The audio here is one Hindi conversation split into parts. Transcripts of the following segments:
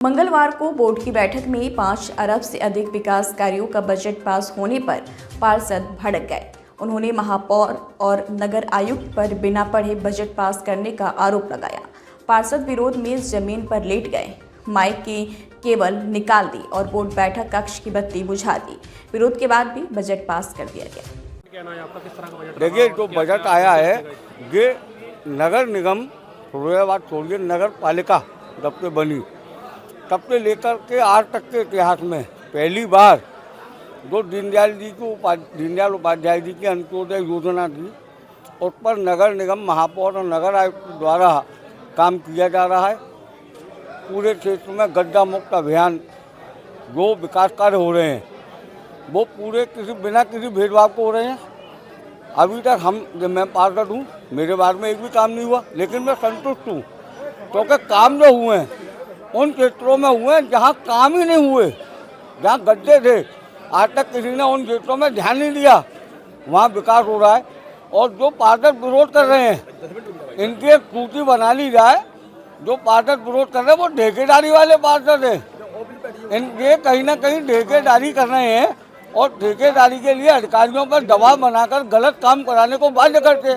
मंगलवार को बोर्ड की बैठक में 5 अरब से अधिक विकास कार्यों का बजट पास होने पर पार्षद भड़क गए। उन्होंने महापौर और नगर आयुक्त पर बिना पढ़े बजट पास करने का आरोप लगाया। पार्षद विरोध में जमीन पर लेट गए, माइक की केबल निकाल दी और बोर्ड बैठक कक्ष की बत्ती बुझा दी। विरोध के बाद भी बजट पास कर दिया गया। देखिए, जो बजट आया है ये नगर निगम फिरोजाबाद छोड़िए नगर पालिका जब से बनी तब से लेकर के आज तक के इतिहास में पहली बार जो दीनदयाल उपाध्याय जी की अंत्योदय योजना थी उस पर नगर निगम, महापौर और नगर आयुक्त द्वारा काम किया जा रहा है। पूरे क्षेत्र में गड्ढा मुक्त अभियान जो विकास कार्य हो रहे हैं वो पूरे बिना किसी भेदभाव को हो रहे हैं। अभी तक मैं पार्षद हूँ, मेरे बारे में एक भी काम नहीं हुआ, लेकिन मैं संतुष्ट हूँ क्योंकि काम जो हुए हैं उन क्षेत्रों में हुए हैं जहाँ काम ही नहीं हुए, जहाँ गड्ढे थे आज तक किसी ने उन क्षेत्रों में ध्यान नहीं दिया, वहाँ विकास हो रहा है। और जो पार्षद विरोध कर रहे हैं इनकी एक सूची बना ली जाए। जो पार्षद विरोध कर रहे हैं वो ठेकेदारी वाले पार्षद हैं, इनके कहीं ना कहीं ठेकेदारी कर रहे हैं और ठेकेदारी के लिए अधिकारियों पर दबाव बनाकर गलत काम कराने को बाध्य करते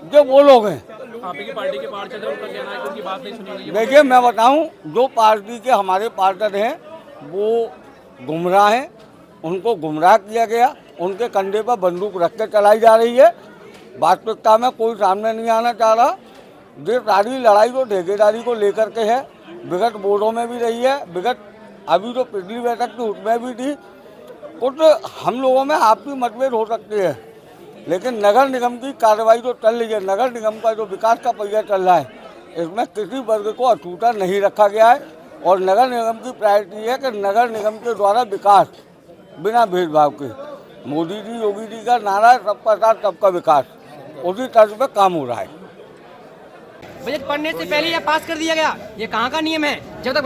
जो वो लोग हैं। आपकी पार्टी के पार्षद हैं, उनका कहना है कि उनकी बात नहीं सुनी गई। देखिए, मैं बताऊं, जो पार्टी के हमारे पार्षद हैं वो गुमराह हैं, उनको गुमराह किया गया, उनके कंधे पर बंदूक रख के चलाई जा रही है। वास्तविकता में कोई सामने नहीं आना चाह रहा। ये सारी लड़ाई जो ठेकेदारी को लेकर के है, विगत बोर्डों में भी रही है, विगत अभी जो पिछली बैठक थी उसमें भी थी। कुछ हम लोगों में आपसी मतभेद हो सकते हैं, लेकिन नगर निगम की कार्रवाई जो चल रही है, नगर निगम का जो विकास का पहिया चल रहा है, इसमें किसी वर्ग को अछूता नहीं रखा गया है। और नगर निगम की प्रायोरिटी है कि नगर निगम के द्वारा विकास बिना भेदभाव के, मोदी जी योगी जी का नारा है सबका साथ सबका विकास, उसी तर्ज पर काम हो रहा है। बजट पढ़ने से पहले यह पास कर दिया गया, ये कहाँ का नियम है? जब तक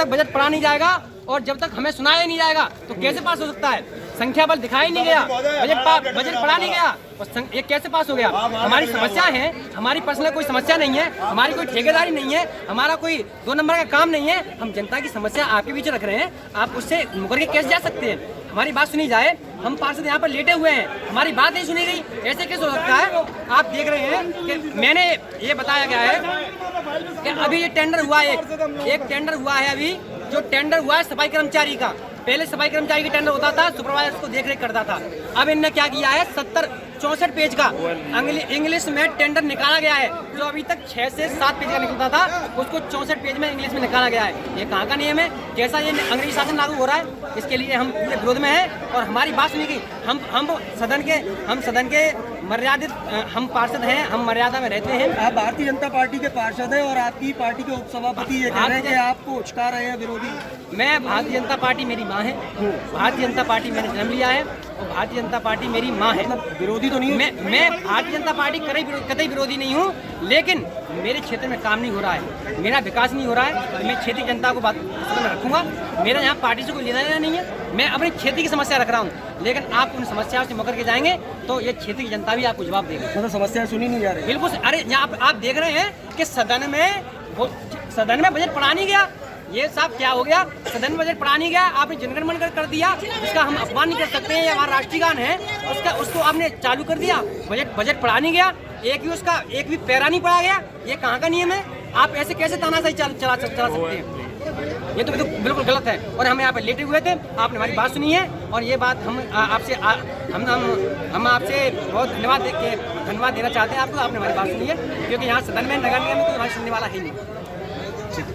बजट पढ़ा नहीं जाएगा और जब तक हमें सुनाया नहीं जाएगा तो कैसे पास हो सकता है? संख्या बल दिखाई नहीं गया, बजट पढ़ा नहीं गया और ये कैसे पास हो गया? हमारी समस्या है, हमारी पर्सनल कोई समस्या नहीं है, हमारी कोई ठेकेदारी नहीं है, हमारा कोई 2 नंबर का काम नहीं है। हम जनता की समस्या आपके बीच रख रहे हैं, आप उससे मुकर के कैसे जा सकते हैं? हमारी बात सुनी जाए। हम पार्षद यहाँ पर लेटे हुए हैं, हमारी बात नहीं सुनी गई, ऐसे कैसे हो सकता है? आप देख रहे हैं कि मैंने ये बताया गया है कि अभी ये टेंडर हुआ, एक टेंडर हुआ है अभी, जो टेंडर हुआ है सफाई कर्मचारी का। पहले सफाई कर्मचारी का टेंडर होता था, सुपरवाइजर उसको देख रेख करता था। अब इनने क्या किया है, 64 पेज का इंग्लिश में टेंडर निकाला गया है, जो अभी तक 6 से 7 पेज का निकलता था, उसको 64 पेज में इंग्लिश में निकाला गया है। ये कहाँ का नियम है? कैसा ये अंग्रेजी शासन लागू हो रहा है? इसके लिए हम पूरे विरोध में हैं और हमारी बात सुनी गई। हम सदन के मर्यादित हम पार्षद हैं, हम मर्यादा में रहते हैं। आप भारतीय जनता पार्टी के पार्षद हैं और आपकी पार्टी के उपसभापति ये कह रहे हैं कि आपको उचका रहे हैं विरोधी। मैं भारतीय जनता पार्टी मेरी माँ है, भारतीय जनता पार्टी मैंने जन्म लिया है और भारतीय जनता पार्टी मेरी माँ है। मतलब विरोधी तो नहीं? मैं भारतीय जनता पार्टी कतई विरोधी नहीं हूँ, लेकिन मेरे क्षेत्र में काम नहीं हो रहा है, मेरा विकास नहीं हो रहा है, तो मैं क्षेत्रीय जनता को बात में रखूंगा। मेरा यहाँ पार्टी से कोई लेना देना नहीं है, मैं अपनी क्षेत्र की समस्या रख रहा हूँ, लेकिन आप उन समस्याओं से मुकर के जाएंगे तो ये क्षेत्र की जनता भी आपको जवाब देगी। मतलब समस्या सुनी नहीं जा रही? बिल्कुल। अरे यहाँ आप देख रहे हैं कि सदन में बजट पढ़ा नहीं गया। ये साहब क्या हो गया? सदन में बजट पढ़ा नहीं गया, आपने जनगण मन कर दिया, जिसका हम अपमान नहीं कर सकते हैं, ये हमारा राष्ट्रीय गान है, उसको आपने चालू कर दिया। बजट पढ़ा नहीं गया, एक भी पैरा नहीं पढ़ा गया। ये कहाँ का नियम है? आप ऐसे कैसे तानाशाही चला सकते हैं? ये तो बिल्कुल गलत है। और हम यहाँ पे लेटे हुए थे, आपने हमारी बात सुनी है और ये बात हम आपसे बहुत धन्यवाद देना चाहते हैं आपको। आपने हमारी बात सुनी है, क्योंकि यहाँ सदन में नगर निगम में कोई हमारी सुनने वाला ही नहीं।